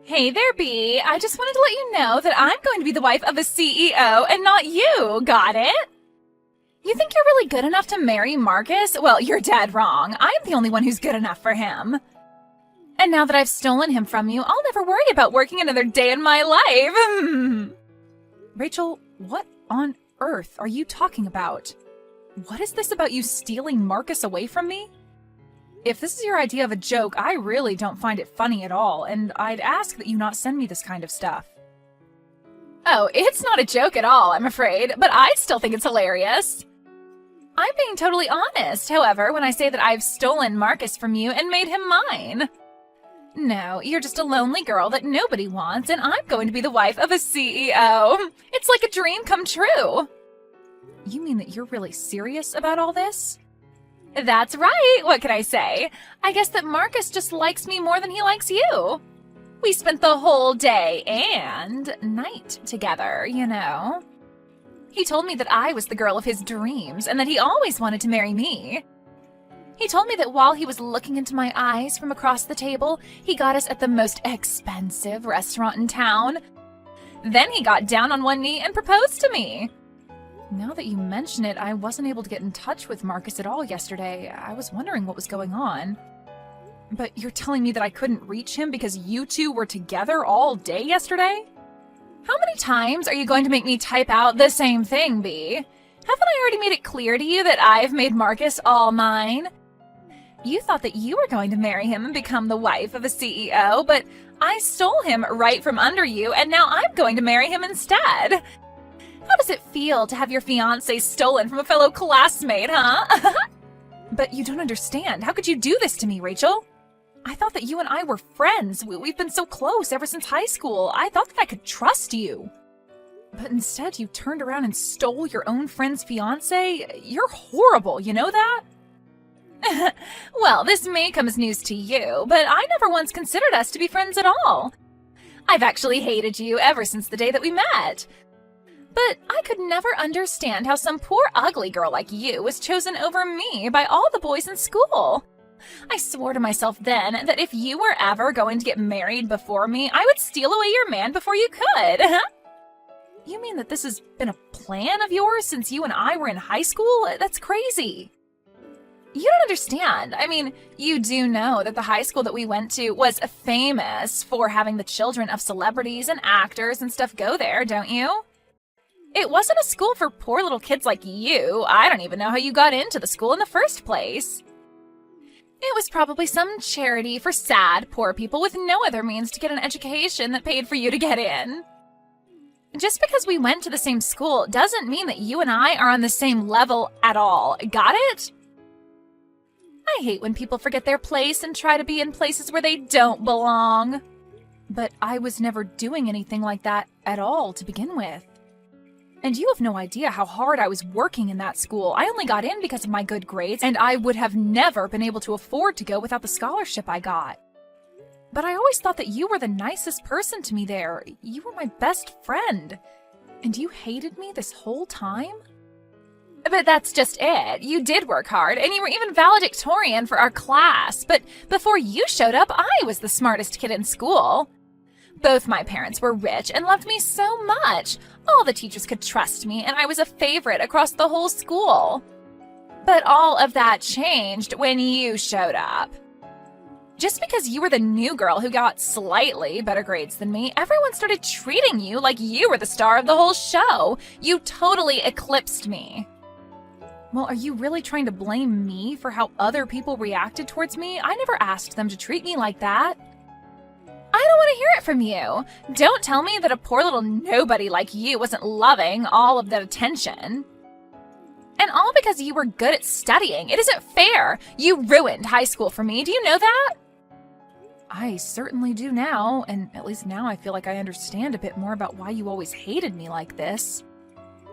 Hey there, Bee. I just wanted to let you know that I'm going to be the wife of a CEO and not you. Got it? You think you're really good enough to marry Marcus? Well, you're dead wrong. I'm the only one who's good enough for him. And now that I've stolen him from you, I'll never worry about working another day in my life. Rachel, what on earth are you talking about? What is this about you stealing Marcus away from me? If this is your idea of a joke, I really don't find it funny at all, and I'd ask that you not send me this kind of stuff. Oh, it's not a joke at all, I'm afraid, but I still think it's hilarious. I'm being totally honest, however, when I say that I've stolen Marcus from you and made him mine. No, you're just a lonely girl that nobody wants, and I'm going to be the wife of a CEO. It's like a dream come true. You mean that you're really serious about all this? That's right. What can I say? I guess that Marcus just likes me more than he likes you. We spent the whole day and night together, you know. He told me that I was the girl of his dreams and that he always wanted to marry me. He told me that while he was looking into my eyes from across the table, he got us at the most expensive restaurant in town. Then he got down on one knee and proposed to me. Now that you mention it, I wasn't able to get in touch with Marcus at all yesterday. I was wondering what was going on. But you're telling me that I couldn't reach him because you two were together all day yesterday? How many times are you going to make me type out the same thing, Bee? Haven't I already made it clear to you that I've made Marcus all mine? You thought that you were going to marry him and become the wife of a CEO, but I stole him right from under you, and now I'm going to marry him instead. How does it feel to have your fiancé stolen from a fellow classmate, huh? But you don't understand. How could you do this to me, Rachel? I thought that you and I were friends. We've been so close ever since high school. I thought that I could trust you. But instead, you turned around and stole your own friend's fiancé? You're horrible, you know that? Well, this may come as news to you, but I never once considered us to be friends at all. I've actually hated you ever since the day that we met. But I could never understand how some poor ugly girl like you was chosen over me by all the boys in school. I swore to myself then that if you were ever going to get married before me, I would steal away your man before you could. You mean that this has been a plan of yours since you and I were in high school? That's crazy. You don't understand. I mean, you do know that the high school that we went to was famous for having the children of celebrities and actors and stuff go there, don't you? It wasn't a school for poor little kids like you. I don't even know how you got into the school in the first place. It was probably some charity for sad, poor people with no other means to get an education that paid for you to get in. Just because we went to the same school doesn't mean that you and I are on the same level at all. Got it? I hate when people forget their place and try to be in places where they don't belong. But I was never doing anything like that at all to begin with. And you have no idea how hard I was working in that school. I only got in because of my good grades, and I would have never been able to afford to go without the scholarship I got. But I always thought that you were the nicest person to me there. You were my best friend. And you hated me this whole time? But that's just it. You did work hard, and you were even valedictorian for our class. But before you showed up, I was the smartest kid in school. Both my parents were rich and loved me so much. All the teachers could trust me, and I was a favorite across the whole school. But all of that changed when you showed up. Just because you were the new girl who got slightly better grades than me, everyone started treating you like you were the star of the whole show. You totally eclipsed me. Well, are you really trying to blame me for how other people reacted towards me? I never asked them to treat me like that. I don't want to hear it from you. Don't tell me that a poor little nobody like you wasn't loving all of that attention. And all because you were good at studying. It isn't fair. You ruined high school for me. Do you know that? I certainly do now, and at least now I feel like I understand a bit more about why you always hated me like this.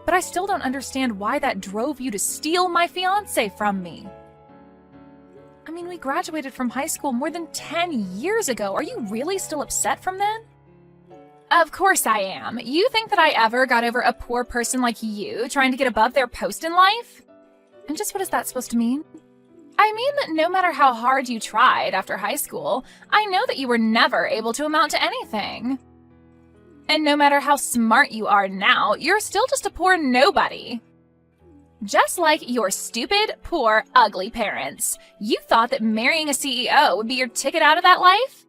But I still don't understand why that drove you to steal my fiancé from me. I mean, we graduated from high school more than 10 years ago. Are you really still upset from then? Of course I am. You think that I ever got over a poor person like you trying to get above their post in life? And just what is that supposed to mean? I mean that no matter how hard you tried after high school, I know that you were never able to amount to anything. And no matter how smart you are now, you're still just a poor nobody. Just like your stupid, poor, ugly parents. You thought that marrying a CEO would be your ticket out of that life?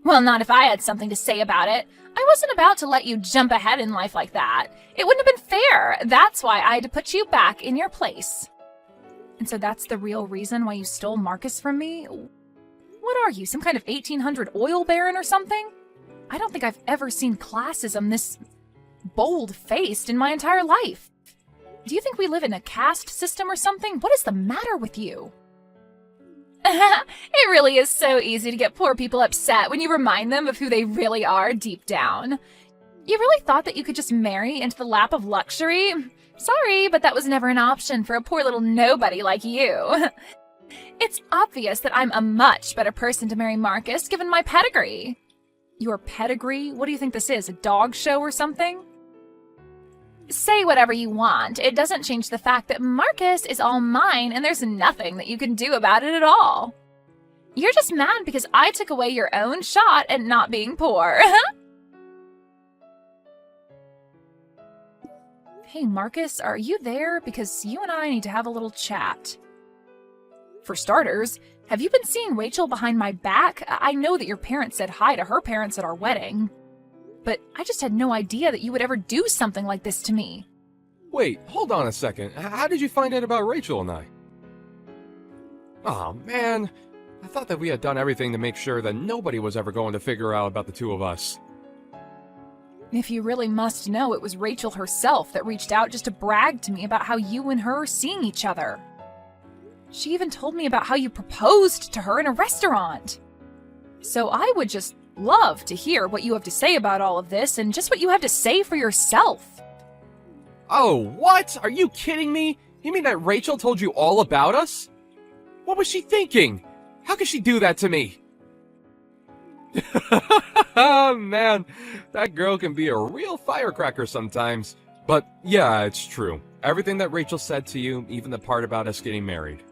Well, not if I had something to say about it. I wasn't about to let you jump ahead in life like that. It wouldn't have been fair. That's why I had to put you back in your place. And so that's the real reason why you stole Marcus from me? What are you, some kind of 1800 oil baron or something? I don't think I've ever seen classism this bold-faced in my entire life. Do you think we live in a caste system or something? What is the matter with you? It really is so easy to get poor people upset when you remind them of who they really are deep down. You really thought that you could just marry into the lap of luxury? Sorry, but that was never an option for a poor little nobody like you. It's obvious that I'm a much better person to marry Marcus given my pedigree. Your pedigree? What do you think this is, a dog show or something? Say whatever you want. It doesn't change the fact that Marcus is all mine and there's nothing that you can do about it at all. You're just mad because I took away your own shot at not being poor. Hey, Marcus, are you there? Because you and I need to have a little chat. For starters, have you been seeing Rachel behind my back? I know that your parents said hi to her parents at our wedding. But I just had no idea that you would ever do something like this to me. Wait, hold on a second. How did you find out about Rachel and I? Oh man, I thought that we had done everything to make sure that nobody was ever going to figure out about the two of us. If you really must know, it was Rachel herself that reached out just to brag to me about how you and her are seeing each other. She even told me about how you proposed to her in a restaurant. So I would just love to hear what you have to say about all of this and just what you have to say for yourself. Oh, what? Are you kidding me? You mean that Rachel told you all about us? What was she thinking? How could she do that to me? Oh man, that girl can be a real firecracker sometimes. But yeah, it's true. Everything that Rachel said to you, even the part about us getting married.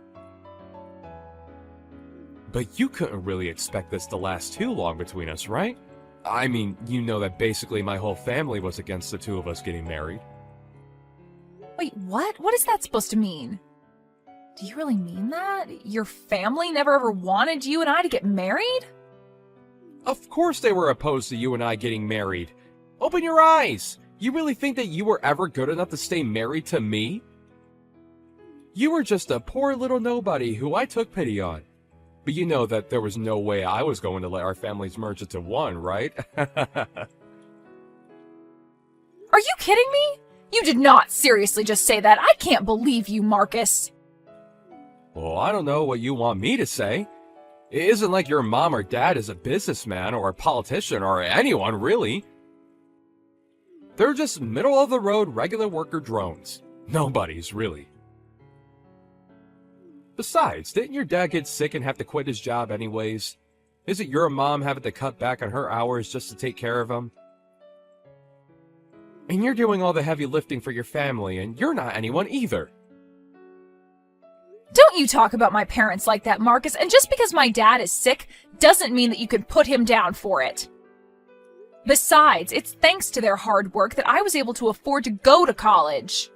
But you couldn't really expect this to last too long between us, right? I mean, you know that basically my whole family was against the two of us getting married. Wait, what? What is that supposed to mean? Do you really mean that? Your family never ever wanted you and I to get married? Of course they were opposed to you and I getting married. Open your eyes! You really think that you were ever good enough to stay married to me? You were just a poor little nobody who I took pity on. But you know that there was no way I was going to let our families merge into one, right? Are you kidding me? You did not seriously just say that. I can't believe you, Marcus. Well, I don't know what you want me to say. It isn't like your mom or dad is a businessman or a politician or anyone, really. They're just middle-of-the-road regular worker drones. Nobody's, really. Besides, didn't your dad get sick and have to quit his job anyways? Isn't your mom having to cut back on her hours just to take care of him? And you're doing all the heavy lifting for your family, and you're not anyone either. Don't you talk about my parents like that, Marcus, and just because my dad is sick doesn't mean that you can put him down for it. Besides, it's thanks to their hard work that I was able to afford to go to college.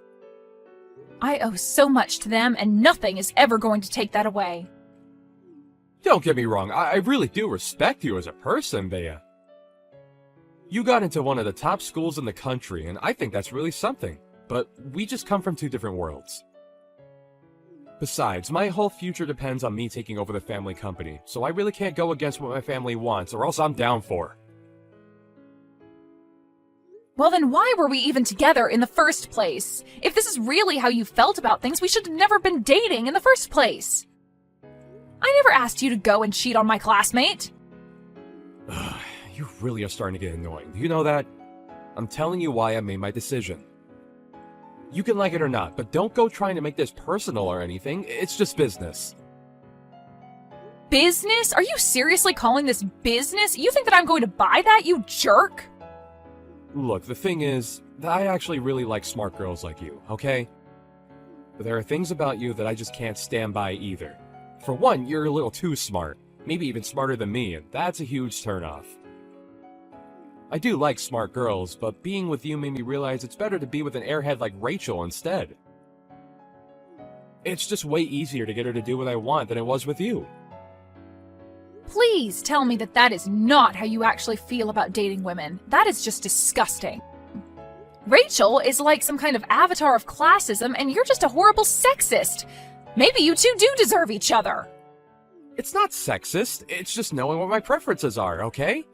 I owe so much to them, and nothing is ever going to take that away. Don't get me wrong, I really do respect you as a person, Bea. You got into one of the top schools in the country, and I think that's really something. But we just come from two different worlds. Besides, my whole future depends on me taking over the family company, so I really can't go against what my family wants, or else I'm down for. Well, then why were we even together in the first place? If this is really how you felt about things, we should have never been dating in the first place. I never asked you to go and cheat on my classmate. You really are starting to get annoying. Do you know that? I'm telling you why I made my decision. You can like it or not, but don't go trying to make this personal or anything. It's just business. Business? Are you seriously calling this business? You think that I'm going to buy that, you jerk? Look, the thing is, I actually really like smart girls like you, okay? But there are things about you that I just can't stand by either. For one, you're a little too smart. Maybe even smarter than me, and that's a huge turnoff. I do like smart girls, but being with you made me realize it's better to be with an airhead like Rachel instead. It's just way easier to get her to do what I want than it was with you. Please tell me that that is not how you actually feel about dating women. That is just disgusting. Rachel is like some kind of avatar of classism, and you're just a horrible sexist. Maybe you two do deserve each other. It's not sexist, it's just knowing what my preferences are, okay?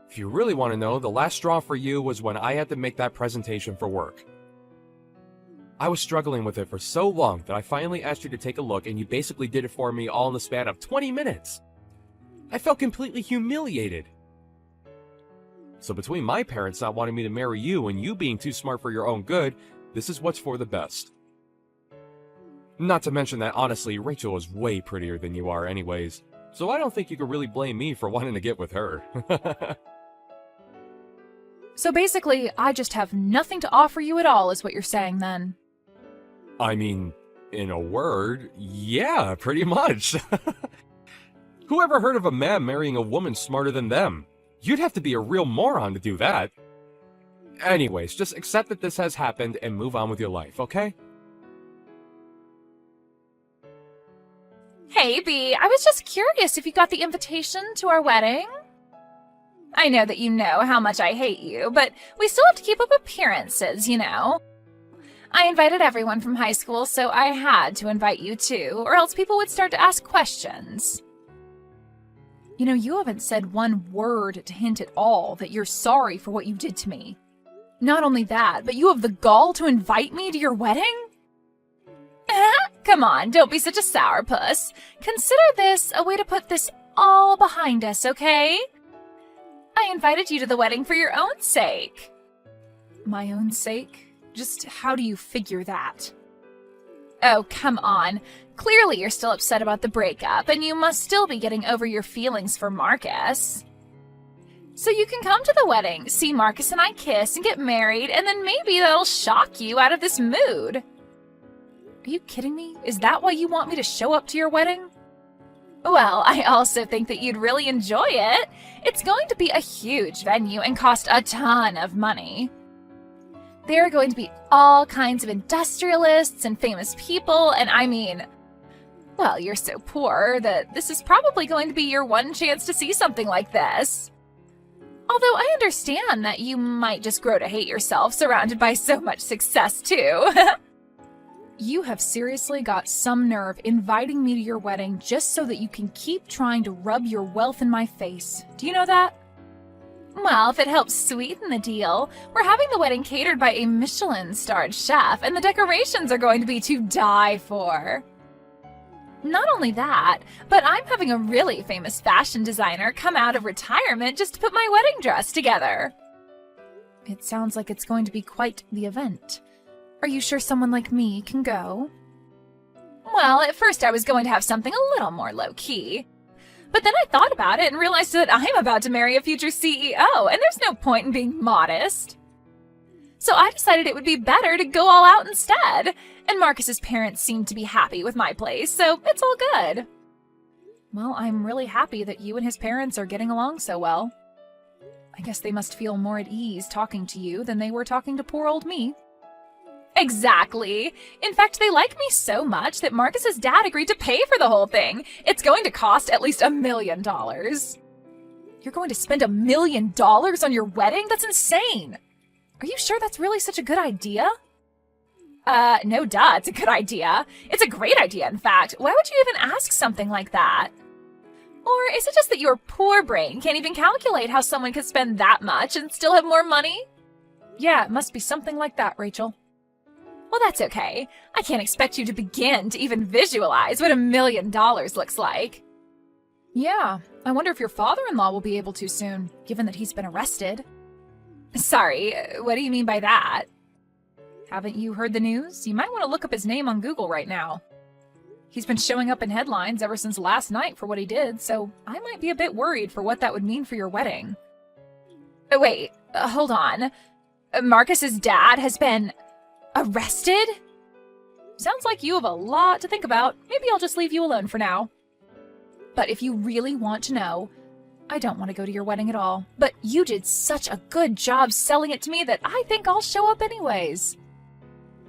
If you really want to know, the last straw for you was when I had to make that presentation for work. I was struggling with it for so long that I finally asked you to take a look, and you basically did it for me all in the span of 20 minutes. I felt completely humiliated. So between my parents not wanting me to marry you and you being too smart for your own good, this is what's for the best. Not to mention that, honestly, Rachel is way prettier than you are anyways, so I don't think you could really blame me for wanting to get with her. So basically, I just have nothing to offer you at all, is what you're saying then. I mean, in a word, yeah, pretty much. Who ever heard of a man marrying a woman smarter than them? You'd have to be a real moron to do that. Anyways, just accept that this has happened and move on with your life, okay? Hey, B, I was just curious if you got the invitation to our wedding. I know that you know how much I hate you, but we still have to keep up appearances, you know. I invited everyone from high school, so I had to invite you too, or else people would start to ask questions. You know, you haven't said one word to hint at all that you're sorry for what you did to me. Not only that, but you have the gall to invite me to your wedding? Come on, don't be such a sourpuss. Consider this a way to put this all behind us, okay? I invited you to the wedding for your own sake. My own sake? Just how do you figure that? Oh, come on. Clearly you're still upset about the breakup, and you must still be getting over your feelings for Marcus. So you can come to the wedding, see Marcus and I kiss and get married, and then maybe that'll shock you out of this mood. Are you kidding me? Is that why you want me to show up to your wedding? Well, I also think that you'd really enjoy it. It's going to be a huge venue and cost a ton of money. There are going to be all kinds of industrialists and famous people, and I mean, well, you're so poor that this is probably going to be your one chance to see something like this. Although I understand that you might just grow to hate yourself surrounded by so much success, too. You have seriously got some nerve inviting me to your wedding just so that you can keep trying to rub your wealth in my face. Do you know that? Well, if it helps sweeten the deal, we're having the wedding catered by a Michelin-starred chef, and the decorations are going to be to die for. Not only that, but I'm having a really famous fashion designer come out of retirement just to put my wedding dress together. It sounds like it's going to be quite the event. Are you sure someone like me can go? Well, at first I was going to have something a little more low-key. But then I thought about it and realized that I'm about to marry a future CEO, and there's no point in being modest. So I decided it would be better to go all out instead, and Marcus's parents seemed to be happy with my place, so it's all good. Well, I'm really happy that you and his parents are getting along so well. I guess they must feel more at ease talking to you than they were talking to poor old me. Exactly. In fact, they like me so much that Marcus's dad agreed to pay for the whole thing. It's going to cost at least $1 million. You're going to spend $1 million on your wedding? That's insane. Are you sure that's really such a good idea? No duh, it's a good idea. It's a great idea, in fact. Why would you even ask something like that? Or is it just that your poor brain can't even calculate how someone could spend that much and still have more money? Yeah, it must be something like that, Rachel. Well, that's okay. I can't expect you to begin to even visualize what $1 million looks like. Yeah, I wonder if your father-in-law will be able to soon, given that he's been arrested. Sorry, what do you mean by that? Haven't you heard the news? You might want to look up his name on Google right now. He's been showing up in headlines ever since last night for what he did, so I might be a bit worried for what that would mean for your wedding. Wait, hold on. Marcus's dad has been arrested? Sounds like you have a lot to think about. Maybe I'll just leave you alone for now. But if you really want to know, I don't want to go to your wedding at all. But you did such a good job selling it to me that I think I'll show up anyways.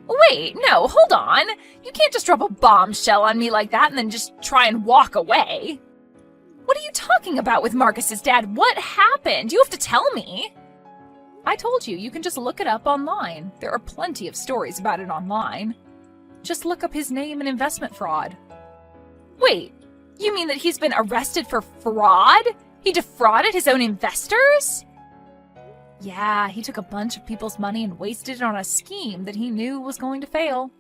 Wait, no, hold on. You can't just drop a bombshell on me like that and then just try and walk away. What are you talking about with Marcus's dad? What happened? You have to tell me. I told you, you can just look it up online. There are plenty of stories about it online. Just look up his name and investment fraud. Wait, you mean that he's been arrested for fraud? He defrauded his own investors? Yeah, he took a bunch of people's money and wasted it on a scheme that he knew was going to fail.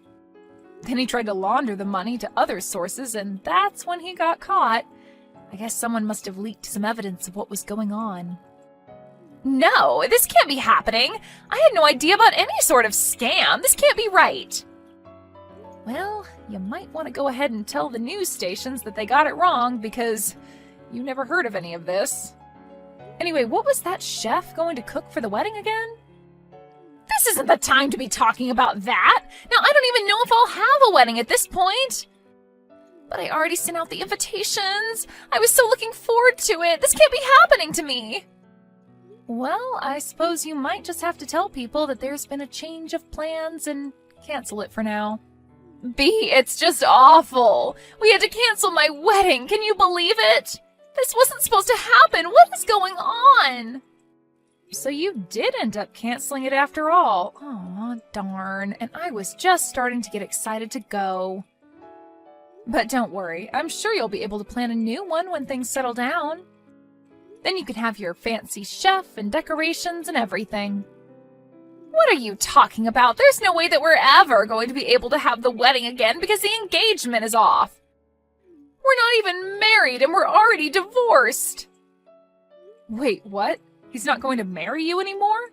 Then he tried to launder the money to other sources, and that's when he got caught. I guess someone must have leaked some evidence of what was going on. No, this can't be happening. I had no idea about any sort of scam. This can't be right. Well, you might want to go ahead and tell the news stations that they got it wrong because you never heard of any of this. Anyway, what was that chef going to cook for the wedding again? This isn't the time to be talking about that. Now, I don't even know if I'll have a wedding at this point. But I already sent out the invitations. I was so looking forward to it. This can't be happening to me. Well, I suppose you might just have to tell people that there's been a change of plans and cancel it for now. B, it's just awful. We had to cancel my wedding. Can you believe it? This wasn't supposed to happen. What is going on? So you did end up canceling it after all. Aw, darn. And I was just starting to get excited to go. But don't worry. I'm sure you'll be able to plan a new one when things settle down. Then you can have your fancy chef and decorations and everything. What are you talking about? There's no way that we're ever going to be able to have the wedding again because the engagement is off. We're not even married and we're already divorced. Wait, what? He's not going to marry you anymore?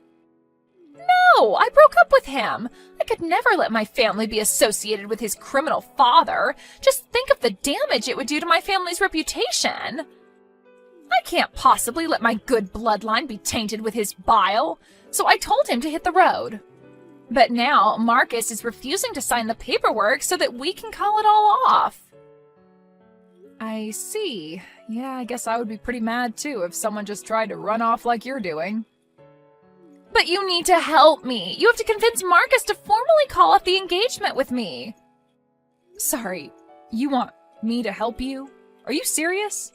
No, I broke up with him. I could never let my family be associated with his criminal father. Just think of the damage it would do to my family's reputation. I can't possibly let my good bloodline be tainted with his bile, so I told him to hit the road. But now Marcus is refusing to sign the paperwork so that we can call it all off. I see. Yeah, I guess I would be pretty mad too if someone just tried to run off like you're doing. But you need to help me. You have to convince Marcus to formally call off the engagement with me. Sorry, you want me to help you? Are you serious?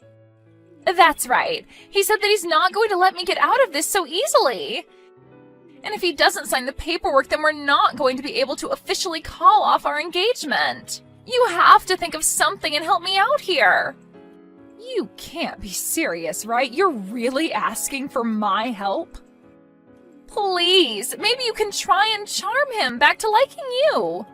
That's right. He said that he's not going to let me get out of this so easily. And if he doesn't sign the paperwork, then we're not going to be able to officially call off our engagement. You have to think of something and help me out here. You can't be serious, right? You're really asking for my help? Please, maybe you can try and charm him back to liking you.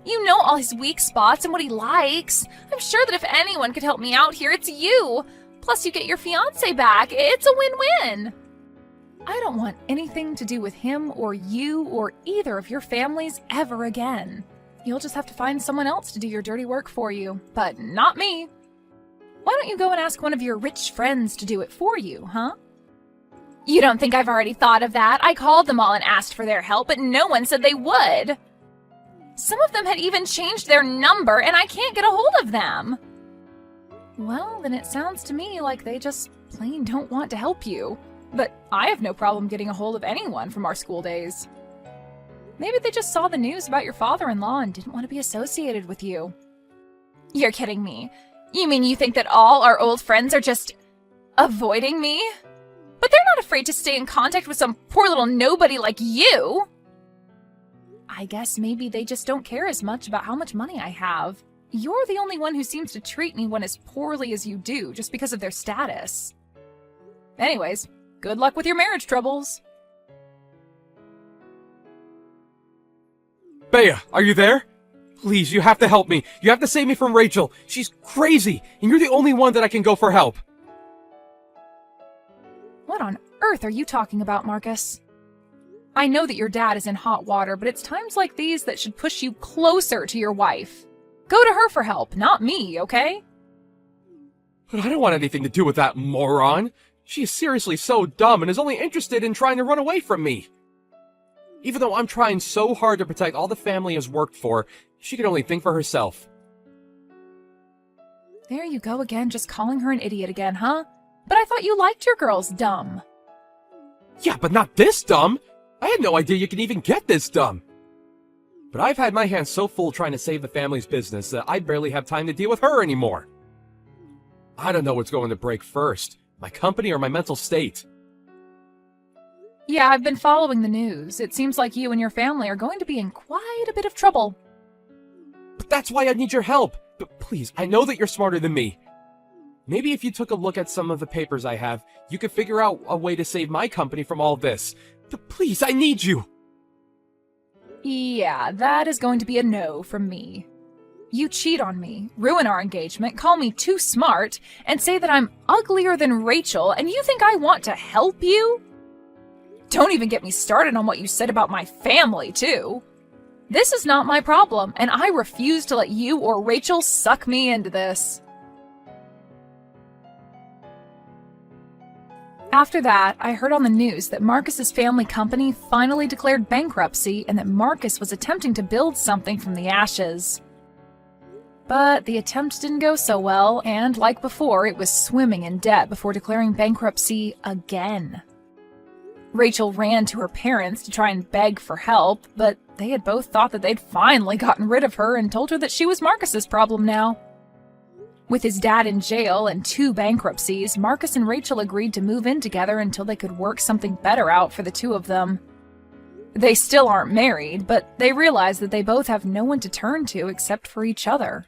You know all his weak spots and what he likes. I'm sure that if anyone could help me out here, it's you. Plus, you get your fiancé back. It's a win-win. I don't want anything to do with him or you or either of your families ever again. You'll just have to find someone else to do your dirty work for you, but not me. Why don't you go and ask one of your rich friends to do it for you, huh? You don't think I've already thought of that? I called them all and asked for their help, but no one said they would. Some of them had even changed their number, and I can't get a hold of them. Well, then it sounds to me like they just plain don't want to help you. But I have no problem getting a hold of anyone from our school days. Maybe they just saw the news about your father-in-law and didn't want to be associated with you. You're kidding me. You mean you think that all our old friends are just avoiding me? But they're not afraid to stay in contact with some poor little nobody like you. I guess maybe they just don't care as much about how much money I have. You're the only one who seems to treat anyone as poorly as you do just because of their status. Anyways, good luck with your marriage troubles. Bea, are you there? Please, you have to help me. You have to save me from Rachel. She's crazy, and you're the only one that I can go for help. What on earth are you talking about, Marcus? I know that your dad is in hot water, but it's times like these that should push you closer to your wife. Go to her for help, not me, okay? But I don't want anything to do with that moron. She is seriously so dumb and is only interested in trying to run away from me. Even though I'm trying so hard to protect all the family has worked for, she can only think for herself. There you go again, just calling her an idiot again, huh? But I thought you liked your girls dumb. Yeah, but not this dumb! I had no idea you could even get this dumb! But I've had my hands so full trying to save the family's business that I barely have time to deal with her anymore. I don't know what's going to break first, my company or my mental state. Yeah, I've been following the news. It seems like you and your family are going to be in quite a bit of trouble. But that's why I need your help! But please, I know that you're smarter than me. Maybe if you took a look at some of the papers I have, you could figure out a way to save my company from all this. But please, I need you! Yeah, that is going to be a no from me. You cheat on me, ruin our engagement, call me too smart, and say that I'm uglier than Rachel, and you think I want to help you? Don't even get me started on what you said about my family, too. This is not my problem, and I refuse to let you or Rachel suck me into this. After that, I heard on the news that Marcus's family company finally declared bankruptcy and that Marcus was attempting to build something from the ashes. But the attempt didn't go so well, and like before, it was swimming in debt before declaring bankruptcy again. Rachel ran to her parents to try and beg for help, but they had both thought that they'd finally gotten rid of her and told her that she was Marcus's problem now. With his dad in jail and 2 bankruptcies, Marcus and Rachel agreed to move in together until they could work something better out for the two of them. They still aren't married, but they realize that they both have no one to turn to except for each other.